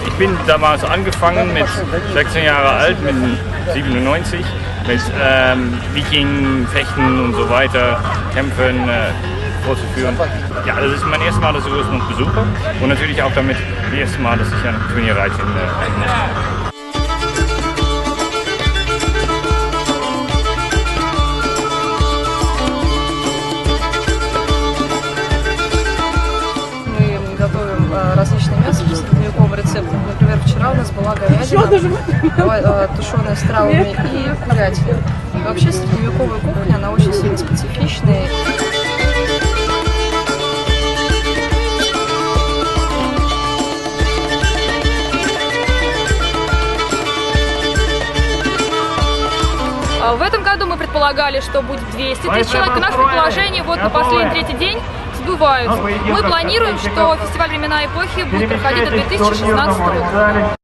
Ich bin damals angefangen mit 16 Jahre alt, mit 97, mit Viking, Fechten und so weiter, Kämpfen vorzuführen. Ja, das ist mein erstes Mal, dass ich das noch besuche und natürlich auch damit das erste Mal, dass ich ein Turnierreich in различные мяса по средневековым рецептам. Например, вчера у нас была говядина, тушеная с травами и курятина. И вообще средневековая кухня, она очень сильно специфичная. В этом году мы предполагали, что будет 200 тысяч человек, и наше предположение вот на последний третий день сбываются. Мы планируем, что фестиваль «Времена эпохи» будет проходить до 2016 года.